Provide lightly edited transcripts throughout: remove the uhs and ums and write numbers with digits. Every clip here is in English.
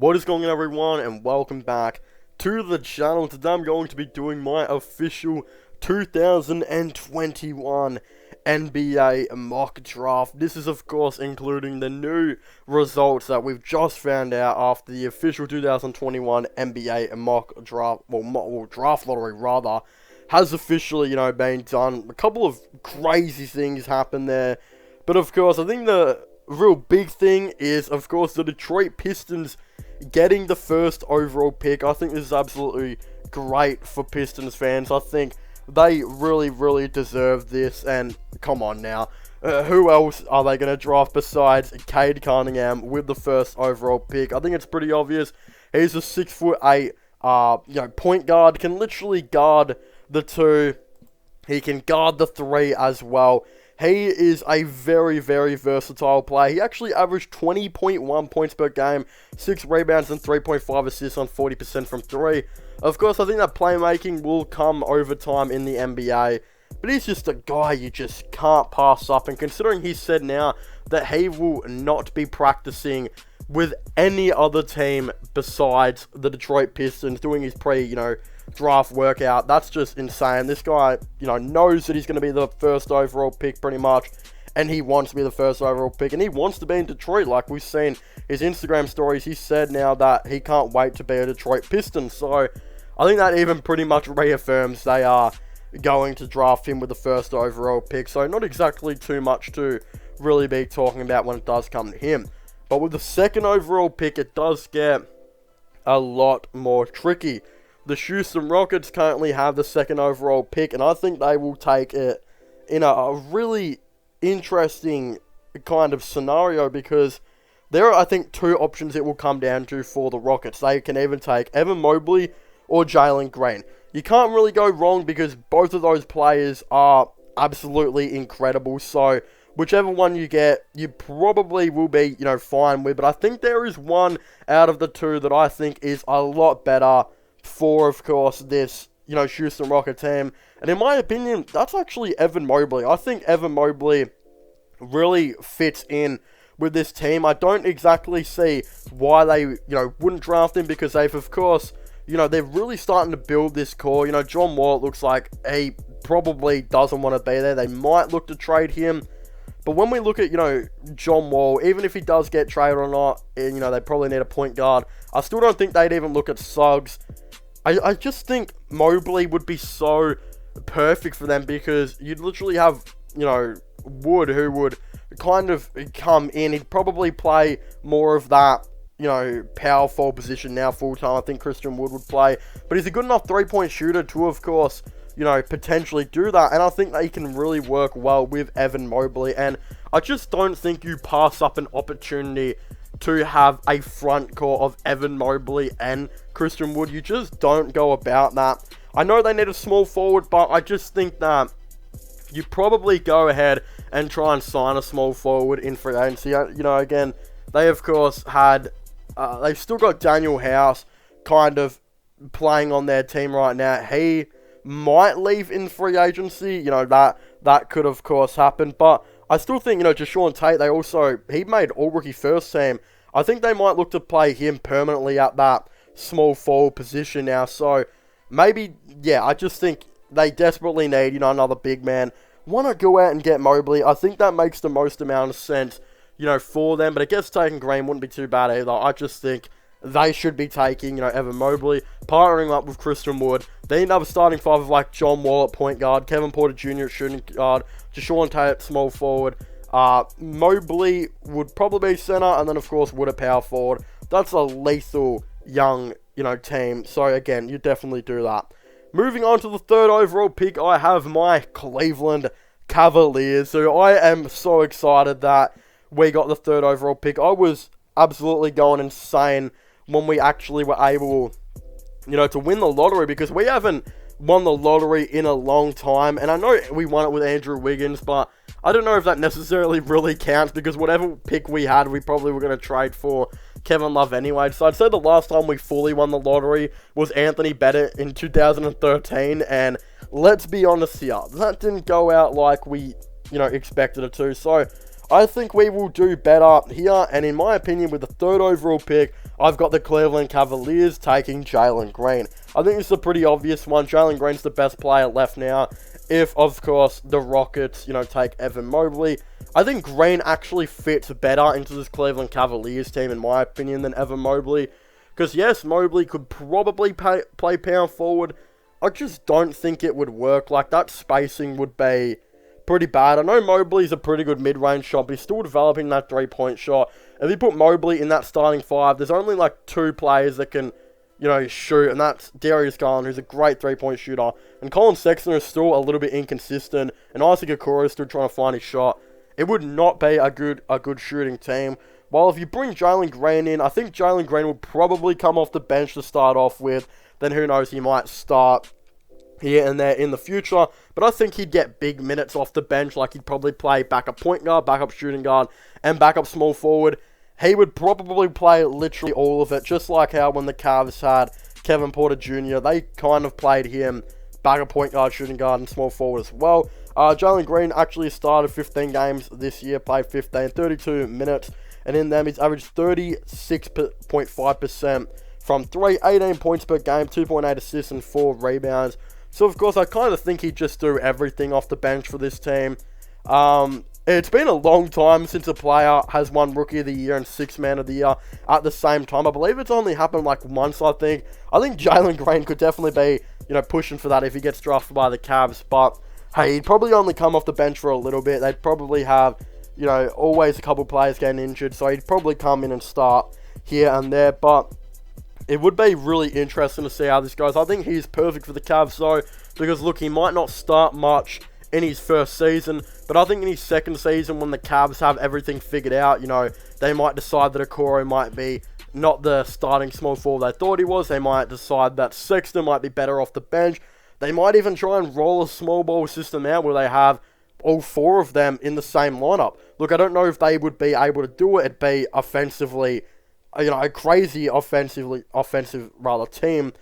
What is going on, everyone, and welcome back to the channel. Today I'm going to be doing my official 2021 NBA mock draft. This is, of course, including the new results that we've just found out after the official 2021 NBA mock draft, draft lottery rather, has officially, been done. A couple of crazy things happened there, but of course, I think the real big thing is, of course, the Detroit Pistons getting the first overall pick. I think this is absolutely great for Pistons fans. I think they really deserve this. And come on now, who else are they going to draft besides Cade Cunningham with the first overall pick? I think it's pretty obvious. He's a 6'8", point guard, can literally guard the 2. He can guard the 3 as well. He is a very versatile player. He actually averaged 20.1 points per game, 6 rebounds and 3.5 assists on 40% from 3. Of course, I think that playmaking will come over time in the NBA, but he's just a guy you just can't pass up. And considering he said now that he will not be practicing with any other team besides the Detroit Pistons, doing his draft workout, that's just insane. This guy, knows that he's going to be the first overall pick pretty much, and he wants to be the first overall pick, and he wants to be in Detroit. Like we've seen his Instagram stories, he said now that he can't wait to be a Detroit Piston. So I think that even pretty much reaffirms they are going to draft him with the first overall pick. So not exactly too much to really be talking about when it does come to him. But with the second overall pick, it does get a lot more tricky. The Houston Rockets currently have the second overall pick, and I think they will take it in a really interesting kind of scenario, because there are, I think, 2 options it will come down to for the Rockets. They can even take Evan Mobley or Jalen Green. You can't really go wrong because both of those players are absolutely incredible. So whichever one you get, you probably will be, fine with. But I think there is one out of the 2 that I think is a lot better for, of course, this, Houston Rocket team. And in my opinion, that's actually Evan Mobley. I think Evan Mobley really fits in with this team. I don't exactly see why they, wouldn't draft him, because they've, of course, they're really starting to build this core. John Wall, it looks like he probably doesn't want to be there. They might look to trade him. But when we look at, John Wall, even if he does get traded or not, and, they probably need a point guard, I still don't think they'd even look at Suggs. I just think Mobley would be so perfect for them, because you'd literally have, Wood, who would kind of come in. He'd probably play more of that, power forward position now full time. I think Christian Wood would play. But he's a good enough 3-point shooter to, of course, potentially do that. And I think that he can really work well with Evan Mobley. And I just don't think you pass up an opportunity to have a front court of Evan Mobley and Christian Wood. You just don't go about that. I know they need a small forward, but I just think that you probably go ahead and try and sign a small forward in free agency. Again, they of course had, they've still got Daniel House kind of playing on their team right now. He might leave in free agency. That could of course happen, but I still think, Deshaun Tate, he made all-rookie first team. I think they might look to play him permanently at that small forward position now. So, maybe, I just think they desperately need, another big man. Want to go out and get Mobley. I think that makes the most amount of sense, for them. But I guess taking Green wouldn't be too bad either. I just think they should be taking, Evan Mobley, partnering up with Christian Wood. They need to have a starting 5 of like John Wall at point guard, Kevin Porter Jr. at shooting guard, Deshaun Tate at small forward. Mobley would probably be center, and then of course Wood at power forward. That's a lethal young, team. So again, you definitely do that. Moving on to the third overall pick, I have my Cleveland Cavaliers. So I am so excited that we got the third overall pick. I was absolutely going insane when we actually were able, to win the lottery, because we haven't won the lottery in a long time. And I know we won it with Andrew Wiggins, but I don't know if that necessarily really counts, because whatever pick we had, we probably were going to trade for Kevin Love anyway. So I'd say the last time we fully won the lottery was Anthony Bennett in 2013, and let's be honest here, that didn't go out like we, expected it to. So I think we will do better here, and in my opinion, with the third overall pick, I've got the Cleveland Cavaliers taking Jalen Green. I think it's a pretty obvious one. Jalen Green's the best player left now. If, of course, the Rockets, take Evan Mobley. I think Green actually fits better into this Cleveland Cavaliers team, in my opinion, than Evan Mobley. Because, yes, Mobley could probably play power forward. I just don't think it would work. Like, that spacing would be pretty bad. I know Mobley's a pretty good mid-range shot, but he's still developing that three-point shot. If you put Mobley in that starting five, there's only like two players that can, shoot, and that's Darius Garland, who's a great three-point shooter, and Colin Sexton is still a little bit inconsistent, and Isaac Okoro is still trying to find his shot. It would not be a good shooting team. While if you bring Jalen Green in, I think Jalen Green will probably come off the bench to start off with. Then who knows, he might start here and there in the future. But I think he'd get big minutes off the bench. Like, he'd probably play backup point guard, backup shooting guard, and backup small forward. He would probably play literally all of it, just like how when the Cavs had Kevin Porter Jr., they kind of played him backup point guard, shooting guard, and small forward as well. Jalen Green actually started 15 games this year, played 32 minutes, and in them he's averaged 36.5% from 3, 18 points per game, 2.8 assists, and 4 rebounds. So, of course, I kind of think he'd just do everything off the bench for this team. It's been a long time since a player has won Rookie of the Year and Sixth Man of the Year at the same time. I believe it's only happened like once, I think. I think Jalen Green could definitely be, pushing for that if he gets drafted by the Cavs. But, hey, he'd probably only come off the bench for a little bit. They'd probably have, always a couple players getting injured. So he'd probably come in and start here and there. But it would be really interesting to see how this goes. I think he's perfect for the Cavs, though, because, look, he might not start much in his first season, but I think in his second season, when the Cavs have everything figured out, they might decide that Okoro might be not the starting small forward they thought he was. They might decide that Sexton might be better off the bench. They might even try and roll a small ball system out where they have all four of them in the same lineup. Look, I don't know if they would be able to do it. It'd be offensively, a crazy offensive team.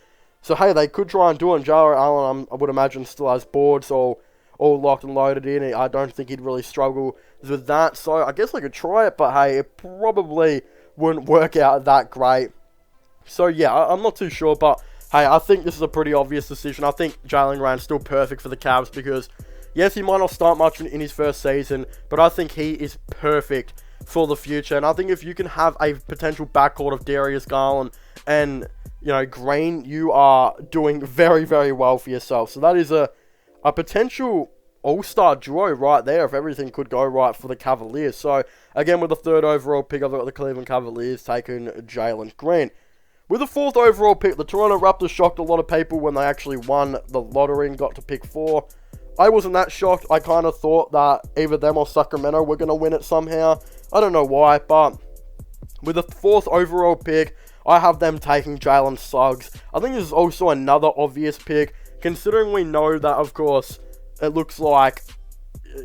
So, hey, they could try and do it. And Jarrett Allen, I would imagine, still has boards all locked and loaded in. I don't think he'd really struggle with that. So, I guess I could try it, but hey, it probably wouldn't work out that great. So, yeah, I'm not too sure, but hey, I think this is a pretty obvious decision. I think Jalen Green's still perfect for the Cavs because, yes, he might not start much in his first season, but I think he is perfect for the future. And I think if you can have a potential backcourt of Darius Garland and, Green, you are doing very, very well for yourself. So that is a potential all-star duo right there if everything could go right for the Cavaliers. So, again, with the third overall pick, I've got the Cleveland Cavaliers taking Jalen Green. With the fourth overall pick, the Toronto Raptors shocked a lot of people when they actually won the lottery and got to pick 4. I wasn't that shocked. I kind of thought that either them or Sacramento were going to win it somehow. I don't know why, but with the fourth overall pick, I have them taking Jalen Suggs. I think this is also another obvious pick, considering we know that, of course, it looks like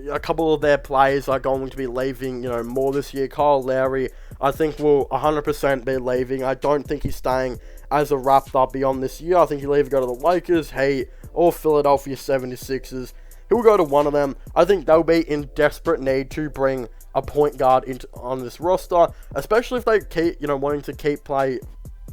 a couple of their players are going to be leaving, more this year. Kyle Lowry, I think, will 100% be leaving. I don't think he's staying as a Raptor beyond this year. I think he'll either go to the Lakers, Heat, or Philadelphia 76ers. He'll go to one of them. I think they'll be in desperate need to bring a point guard on this roster, especially if they keep, wanting to keep playing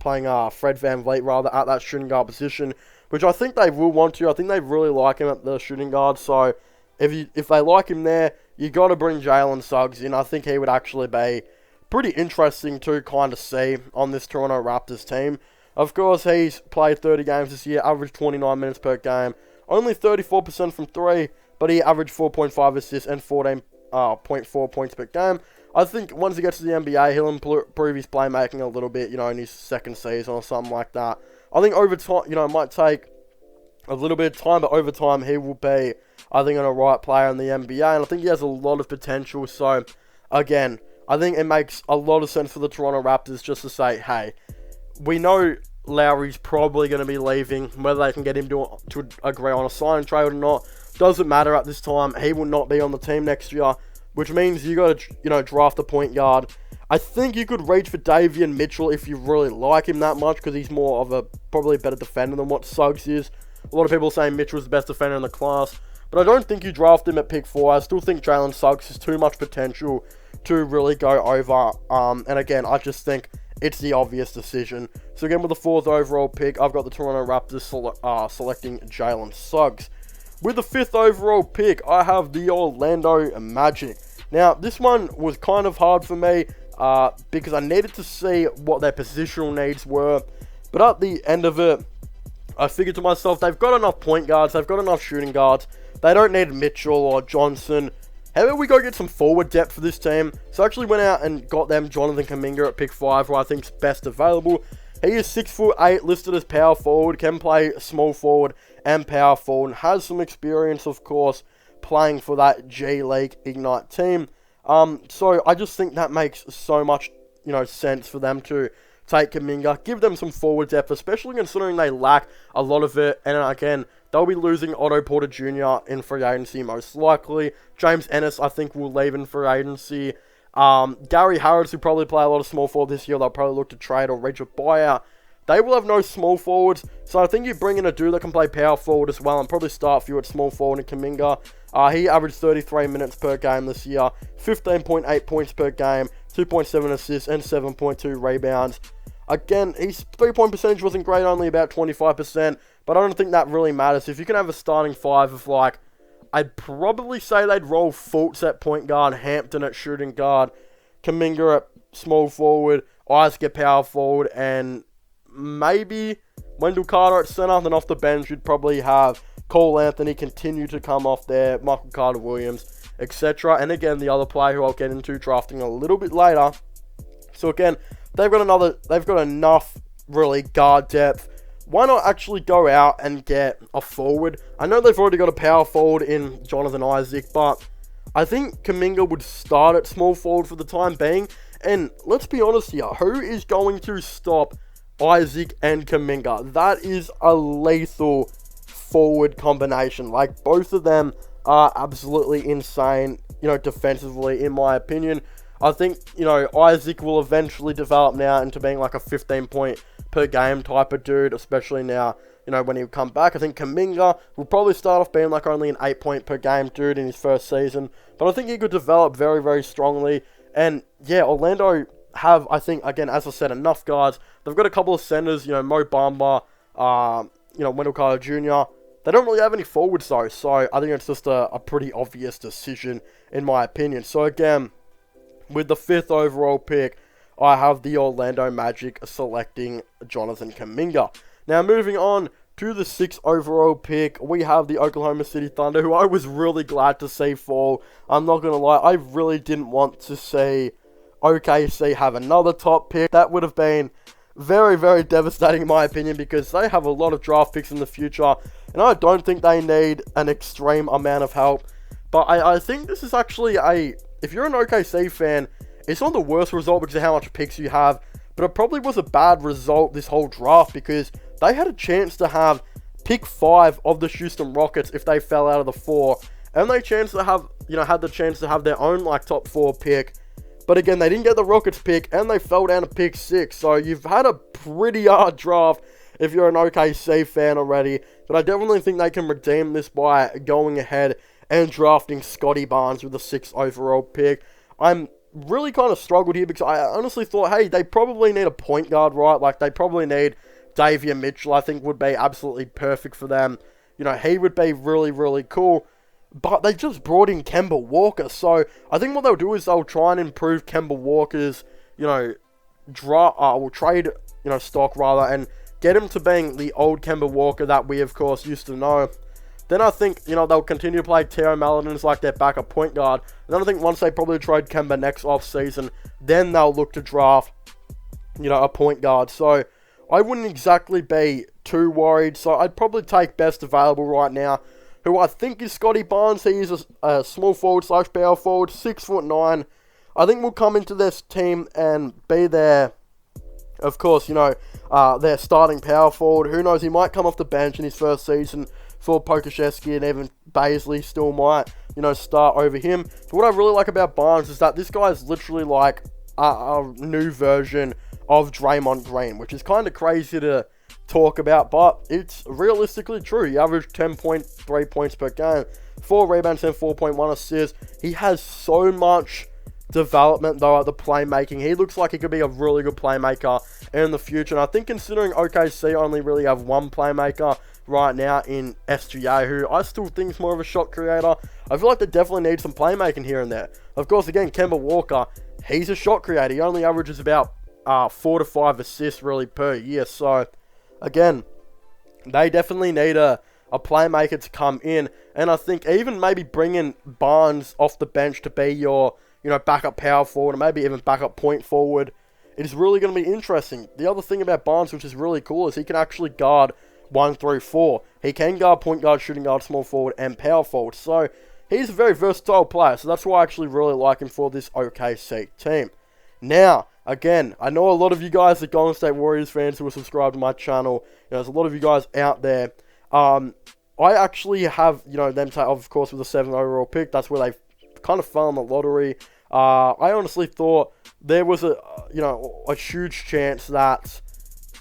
Fred VanVleet rather at that shooting guard position, which I think they will want to. I think they really like him at the shooting guard. So if they like him there, you got to bring Jalen Suggs in. I think he would actually be pretty interesting to kind of see on this Toronto Raptors team. Of course, he's played 30 games this year, averaged 29 minutes per game, only 34% from 3, but he averaged 4.5 assists and 14.4 points per game. I think once he gets to the NBA, he'll improve his playmaking a little bit, in his second season or something like that. I think over time, it might take a little bit of time, but over time he will be, I think, a right player in the NBA, and I think he has a lot of potential. So, again, I think it makes a lot of sense for the Toronto Raptors just to say, hey, we know Lowry's probably going to be leaving. Whether they can get him to agree on a sign trade or not doesn't matter at this time. He will not be on the team next year, which means you got to, draft a point guard. I think you could reach for Davion Mitchell if you really like him that much, because he's more of probably a better defender than what Suggs is. A lot of people saying Mitchell's the best defender in the class, but I don't think you draft him at pick 4. I still think Jalen Suggs has too much potential to really go over. And again, I just think it's the obvious decision. So again, with the 4th overall pick, I've got the Toronto Raptors selecting Jalen Suggs. With the 5th overall pick, I have the Orlando Magic. Now, this one was kind of hard for me because I needed to see what their positional needs were. But at the end of it, I figured to myself, they've got enough point guards, they've got enough shooting guards. They don't need Mitchell or Johnson. How about we go get some forward depth for this team? So I actually went out and got them Jonathan Kaminger at pick 5, who I think is best available. He is 6'8", listed as power forward, can play small forward and power forward, and has some experience, of course, playing for that G League Ignite team. So I just think that makes so much, sense for them to take Kaminger, give them some forward depth, especially considering they lack a lot of it. And again, they'll be losing Otto Porter Jr. in free agency most likely. James Ennis, I think, will leave in free agency. Gary Harris, who probably play a lot of small forward this year, they'll probably look to trade or reach a buyout. They will have no small forwards, so I think you bring in a dude that can play power forward as well and probably start for you at small forward in Kaminger. He averaged 33 minutes per game this year, 15.8 points per game, 2.7 assists and 7.2 rebounds. Again, his 3-point percentage wasn't great, only about 25%, but I don't think that really matters. If you can have a starting 5 of I'd probably say they'd roll Fultz at point guard, Hampton at shooting guard, Kaminger at small forward, Isaac at power forward, and maybe Wendell Carter at center. Then off the bench, you'd probably have Cole Anthony continue to come off there, Michael Carter-Williams, etc. And again, the other player who I'll get into drafting a little bit later. So again, they've got enough really guard depth. Why not actually go out and get a forward? I know they've already got a power forward in Jonathan Isaac, but I think Kaminger would start at small forward for the time being. And let's be honest here, who is going to stop Isaac and Kaminger? That is a lethal forward combination. Both of them are absolutely insane, defensively, in my opinion. I think, Isaac will eventually develop now into being like a 15-point per game type of dude, especially now, when he'll come back. I think Kaminger will probably start off being like only an 8-point per game dude in his first season, but I think he could develop very, very strongly. And yeah, Orlando have, I think, again, as I said, enough guards. They've got a couple of centers, Mo Bamba, Wendell Carter Jr. They don't really have any forwards though, so I think it's just a pretty obvious decision in my opinion. So again, with the 5th overall pick, I have the Orlando Magic selecting Jonathan Kaminger. Now moving on to the 6th overall pick, we have the Oklahoma City Thunder, who I was really glad to see fall. I'm not going to lie, I really didn't want to see OKC have another top pick. That would have been very, very devastating in my opinion, because they have a lot of draft picks in the future, and I don't think they need an extreme amount of help. But I think this is actually if you're an OKC fan, it's not the worst result because of how much picks you have, but it probably was a bad result this whole draft because they had a chance to have pick 5 of the Houston Rockets if they fell out of the 4, and they chance to have, had the chance to have their own top 4 pick. But again, they didn't get the Rockets pick, and they fell down to pick 6. So you've had a pretty hard draft if you're an OKC fan already. But I definitely think they can redeem this by going ahead and drafting Scotty Barnes with the 6th overall pick. I'm really kind of struggled here because I honestly thought, hey, they probably need a point guard, right? They probably need Davion Mitchell, I think would be absolutely perfect for them. He would be really, really cool. But they just brought in Kemba Walker. So I think what they'll do is they'll try and improve Kemba Walker's, trade, stock rather, and get him to being the old Kemba Walker that we, of course, used to know. Then I think, they'll continue to play Teo Maledon as their backup point guard. And then I think once they probably trade Kemba next offseason, then they'll look to draft, a point guard. So I wouldn't exactly be too worried. So I'd probably take best available right now, who I think is Scotty Barnes. He is a small forward / power forward, 6'9". I think will come into this team and be their, of course, their starting power forward. Who knows, he might come off the bench in his first season for Pokusevski, and even Baisley still might, start over him. But what I really like about Barnes is that this guy is literally like a new version of Draymond Green, which is kind of crazy to talk about, but it's realistically true. He averaged 10.3 points per game, 4 rebounds and 4.1 assists. He has so much development, though, at the playmaking. He looks like he could be a really good playmaker in the future. And I think considering OKC only really have one playmaker right now in SGA, who I still think is more of a shot creator, I feel like they definitely need some playmaking here and there. Of course, again, Kemba Walker, he's a shot creator. He only averages about 4 to 5 assists really per year. So, again, they definitely need a playmaker to come in. And I think even maybe bringing Barnes off the bench to be your, backup power forward, or maybe even backup point forward, it is really going to be interesting. The other thing about Barnes, which is really cool, is he can actually guard 1 through 4. He can guard point guard, shooting guard, small forward, and power forward. So, he's a very versatile player. So, that's why I actually really like him for this OKC team. Now, again, I know a lot of you guys are Golden State Warriors fans who are subscribed to my channel. There's a lot of you guys out there. I actually have, them take, of course, with the 7th overall pick. That's where they kind of fell in the lottery. I honestly thought there was a huge chance that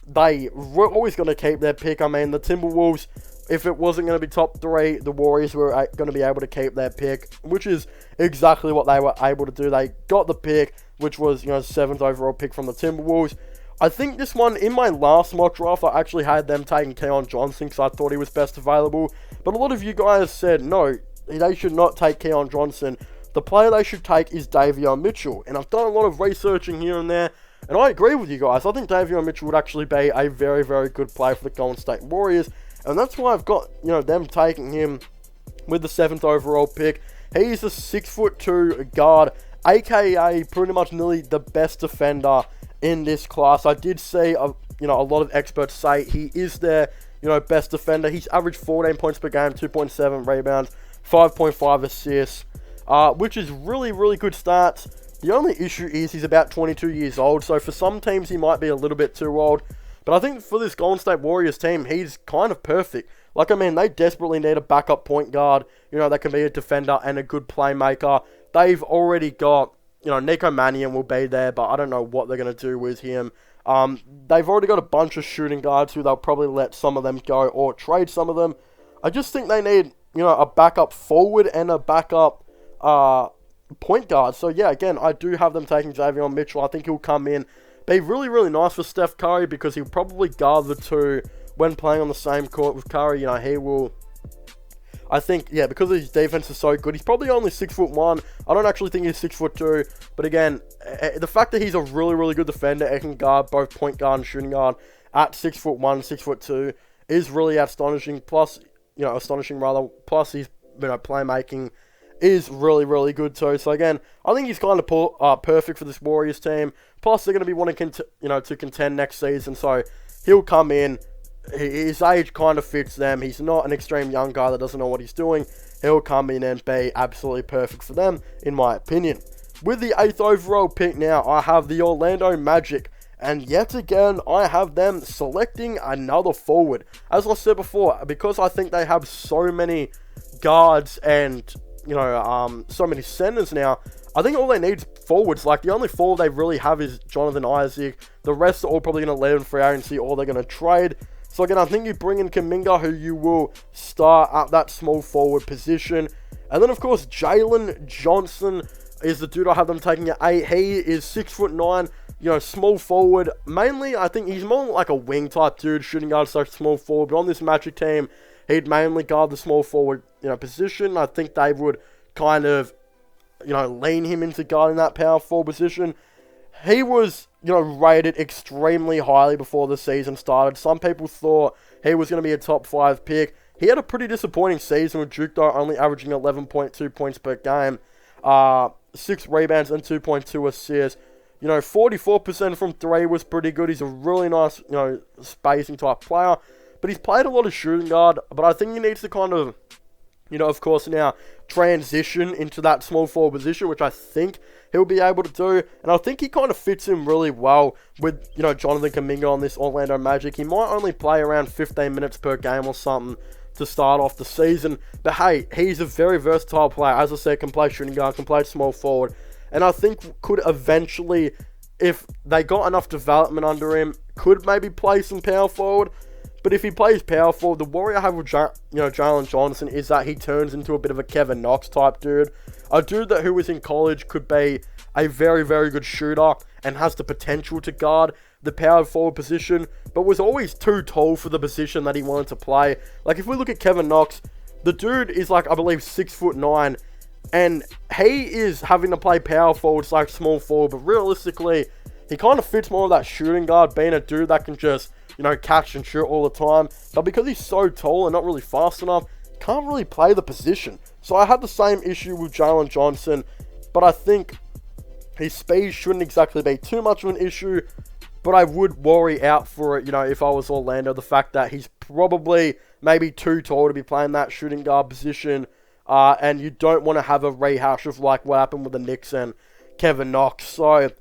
they were always going to keep their pick. I mean, the Timberwolves, if it wasn't going to be top 3, the Warriors were going to be able to keep their pick, which is exactly what they were able to do. They got the pick, which was, 7th overall pick from the Timberwolves. I think this one, in my last mock draft, I actually had them taking Keon Johnson because I thought he was best available. But a lot of you guys said, no, they should not take Keon Johnson. The player they should take is Davion Mitchell. And I've done a lot of researching here and there, and I agree with you guys. I think Davion Mitchell would actually be a very, very good player for the Golden State Warriors. And that's why I've got, them taking him with the 7th overall pick. He's a 6'2" guard, aka pretty much nearly the best defender in this class. I did see, a lot of experts say he is their, best defender. He's averaged 14 points per game, 2.7 rebounds, 5.5 assists, which is really, really good stats. The only issue is he's about 22 years old, so for some teams he might be a little bit too old. But I think for this Golden State Warriors team, he's kind of perfect. They desperately need a backup point guard, that can be a defender and a good playmaker. They've already got, Nico Mannion will be there, but I don't know what they're going to do with him. They've already got a bunch of shooting guards who they'll probably let some of them go or trade some of them. I just think they need, a backup forward and a backup point guard. So, yeah, again, I do have them taking Davion Mitchell. I think he'll come in, be really, really nice for Steph Curry because he'll probably guard the two when playing on the same court with Curry. He will... I think, because his defense is so good, he's probably only 6'1". I don't actually think he's 6'2". But again, the fact that he's a really, really good defender and can guard both point guard and shooting guard at 6'1", 6'2", is really astonishing. Plus, Plus, his playmaking is really, really good too. So again, I think he's kind of perfect for this Warriors team. Plus, they're going to be wanting to contend next season. So he'll come in. His age kind of fits them. He's not an extreme young guy that doesn't know what he's doing. He'll come in and be absolutely perfect for them, in my opinion. With the 8th overall pick now, I have the Orlando Magic. And yet again, I have them selecting another forward. As I said before, because I think they have so many guards and, so many centers now, I think all they need is forwards. The only forward they really have is Jonathan Isaac. The rest are all probably going to leave in free agency or they're going to trade. So again, I think you bring in Kaminger, who you will start at that small forward position. And then, of course, Jalen Johnson is the dude I have them taking at 8. He is 6'9", small forward. Mainly, I think he's more like a wing type dude, shooting guard / small forward. But on this Magic team, he'd mainly guard the small forward, position. I think they would kind of, lean him into guarding that power forward position. He was, rated extremely highly before the season started. Some people thought he was going to be a top 5 pick. He had a pretty disappointing season with Duke, though, only averaging 11.2 points per game, 6 rebounds and 2.2 assists. 44% from 3 was pretty good. He's a really nice, spacing type player. But he's played a lot of shooting guard. But I think he needs to kind of, of course now transition into that small forward position, which I think he'll be able to do. And I think he kind of fits in really well with, Jonathan Kaminger on this Orlando Magic. He might only play around 15 minutes per game or something to start off the season. But hey, he's a very versatile player. As I said, can play shooting guard, can play small forward. And I think could eventually, if they got enough development under him, could maybe play some power forward. But if he plays power forward, the worry I have with Jalen Johnson is that he turns into a bit of a Kevin Knox type dude. A dude who was in college could be a very, very good shooter and has the potential to guard the power forward position, but was always too tall for the position that he wanted to play. Like, if we look at Kevin Knox, the dude is like, I believe, 6'9", and he is having to play power forward / small forward, but realistically, he kind of fits more of that shooting guard, being a dude that can just, catch and shoot all the time. But because he's so tall and not really fast enough, can't really play the position. So I had the same issue with Jalen Johnson, but I think his speed shouldn't exactly be too much of an issue. But I would worry out for it, if I was Orlando, the fact that he's probably maybe too tall to be playing that shooting guard position. And you don't want to have a rehash of like what happened with the Knicks and Kevin Knox. So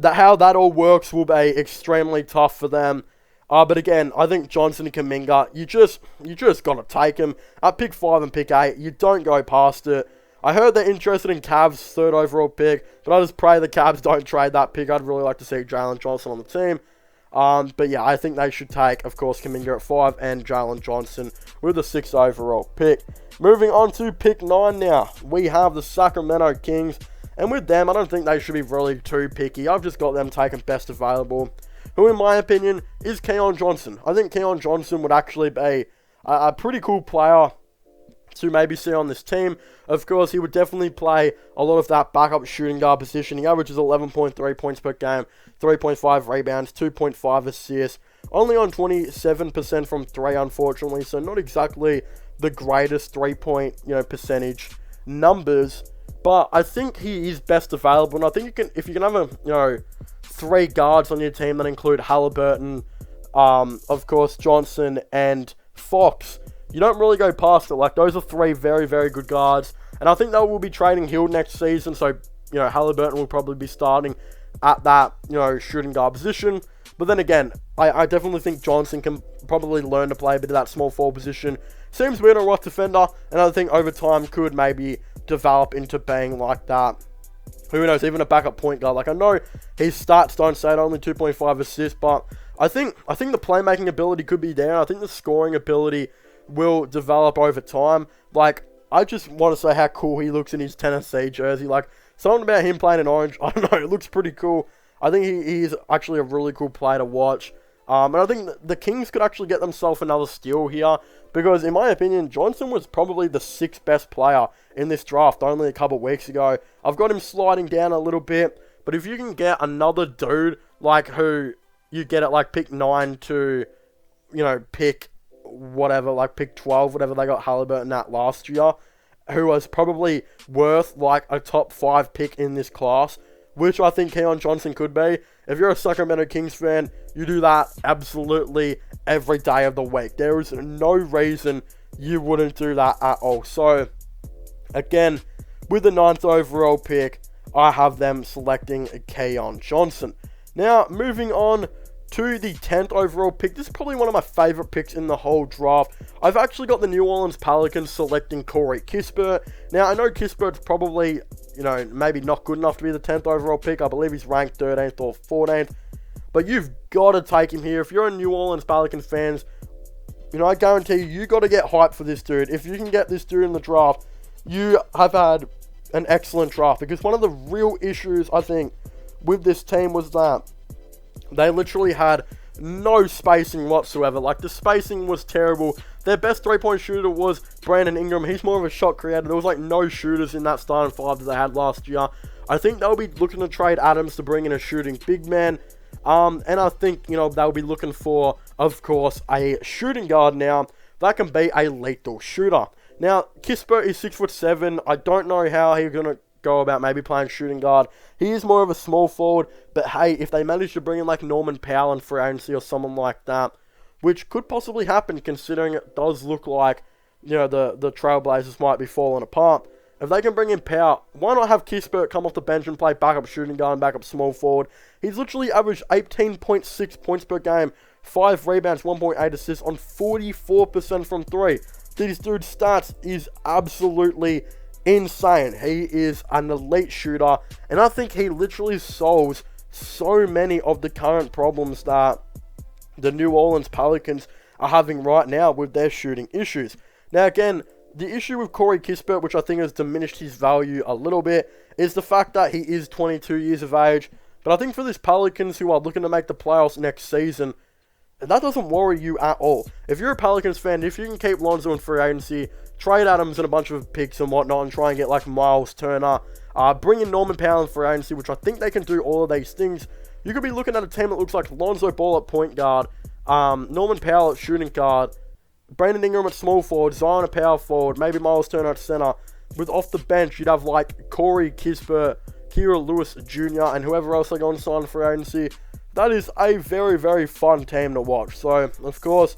how that all works will be extremely tough for them. But again, I think Johnson and Kaminger, you just got to take him. At pick 5 and pick 8, you don't go past it. I heard they're interested in Cavs' 3rd overall pick, but I just pray the Cavs don't trade that pick. I'd really like to see Jalen Johnson on the team. But yeah, I think they should take, of course, Kaminger at 5 and Jalen Johnson with the 6th overall pick. Moving on to pick 9 now. We have the Sacramento Kings. And with them, I don't think they should be really too picky. I've just got them taking best available, who in my opinion is Keon Johnson. I think Keon Johnson would actually be a pretty cool player to maybe see on this team. Of course, he would definitely play a lot of that backup shooting guard position. He averages 11.3 points per game, 3.5 rebounds, 2.5 assists, only on 27% from 3, unfortunately, so not exactly the greatest 3-point, percentage numbers, but I think he is best available, and I think if you can have 3 guards on your team that include Halliburton, of course, Johnson and Fox, you don't really go past it. Like, those are 3 very, very good guards. And I think they will be trading Hill next season. So, Halliburton will probably be starting at that, shooting guard position. But then again, I definitely think Johnson can probably learn to play a bit of that small forward position. Seems to be a right defender. And I think over time could maybe develop into being like that. Who knows, even a backup point guard. Like, I know his stats don't say it, only 2.5 assists. But I think the playmaking ability could be there. I think the scoring ability will develop over time. Like, I just want to say how cool he looks in his Tennessee jersey. Like, something about him playing in orange, I don't know, it looks pretty cool. I think he's actually a really cool player to watch. And I think the Kings could actually get themselves another steal here, because in my opinion, Johnson was probably the 6th best player in this draft only a couple weeks ago. I've got him sliding down a little bit, but if you can get another dude like who you get at like pick 9 to, pick whatever, like pick 12, whatever they got Halliburton at last year, who was probably worth like a top 5 pick in this class, which I think Keon Johnson could be. If you're a Sacramento Kings fan, you do that absolutely every day of the week. There is no reason you wouldn't do that at all. So, again, with the 9th overall pick, I have them selecting Keon Johnson. Now, moving on to the 10th overall pick. This is probably one of my favorite picks in the whole draft. I've actually got the New Orleans Pelicans selecting Corey Kisper. Now, I know Kisper's probably, maybe not good enough to be the 10th overall pick. I believe he's ranked 13th or 14th. But you've got to take him here. If you're a New Orleans Pelicans fans, I guarantee you got to get hyped for this dude. If you can get this dude in the draft, you have had an excellent draft. Because one of the real issues, I think, with this team was that they literally had no spacing whatsoever. Like, the spacing was terrible. Their best 3-point shooter was Brandon Ingram. He's more of a shot creator. There was like no shooters in that starting 5 that they had last year. I think they'll be looking to trade Adams to bring in a shooting big man. And I think, they'll be looking for, of course, a shooting guard now that can be a lethal shooter. Now, Kisper is 6'7". I don't know how he's going to go about maybe playing shooting guard. He is more of a small forward, but hey, if they manage to bring in like Norman Powell in free agency or someone like that, which could possibly happen considering it does look like, the Trailblazers might be falling apart. If they can bring in Powell, why not have Kisper come off the bench and play backup shooting guard and backup small forward? He's literally averaged 18.6 points per game, 5 rebounds, 1.8 assists on 44% from 3. This dude's stats is absolutely insane. He is an elite shooter, and I think he literally solves so many of the current problems that the New Orleans Pelicans are having right now with their shooting issues. Now again, The issue with Corey Kisper, which I think has diminished his value a little bit, is the fact that he is 22 years of age. But I think for this Pelicans who are looking to make the playoffs next season, that doesn't worry you at all. If you're a Pelicans fan, if you can keep Lonzo in free agency, trade Adams and a bunch of picks and whatnot, and try and get like Miles Turner, bring in Norman Powell in free agency, which I think they can do all of these things, you could be looking at a team that looks like Lonzo Ball at point guard, Norman Powell at shooting guard, Brandon Ingram at small forward, Zion at power forward, maybe Miles Turner at center. With off the bench, you'd have like Corey Kisper, Kira Lewis Jr., and whoever else they go and sign for agency. That is a very, very fun team to watch. So, of course,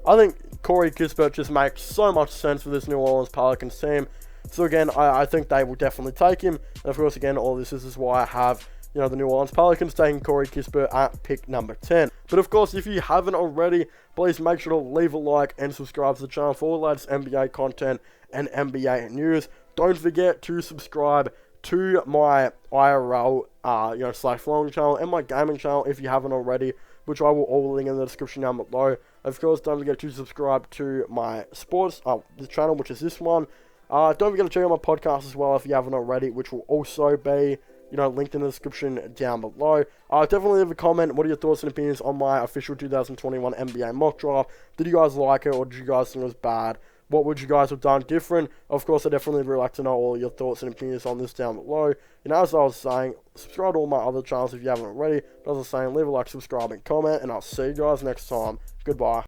I think Corey Kisper just makes so much sense for this New Orleans Pelicans team. So again, I think they will definitely take him. And of course, again, all this is why I have, the New Orleans Pelicans taking Corey Kisper at pick number 10. But of course, if you haven't already, please make sure to leave a like and subscribe to the channel for all the latest NBA content and NBA news. Don't forget to subscribe to my IRL, /vlogging channel and my gaming channel if you haven't already, which I will all link in the description down below. Of course, don't forget to subscribe to my sports, the channel, which is this one. Don't forget to check out my podcast as well if you haven't already, which will also be, linked in the description down below. Definitely leave a comment. What are your thoughts and opinions on my official 2021 NBA mock draft? Did you guys like it, or did you guys think it was bad? What would you guys have done different? Of course, I definitely would like to know all your thoughts and opinions on this down below. As I was saying, subscribe to all my other channels if you haven't already. But as I was saying, leave a like, subscribe, and comment, and I'll see you guys next time. Goodbye.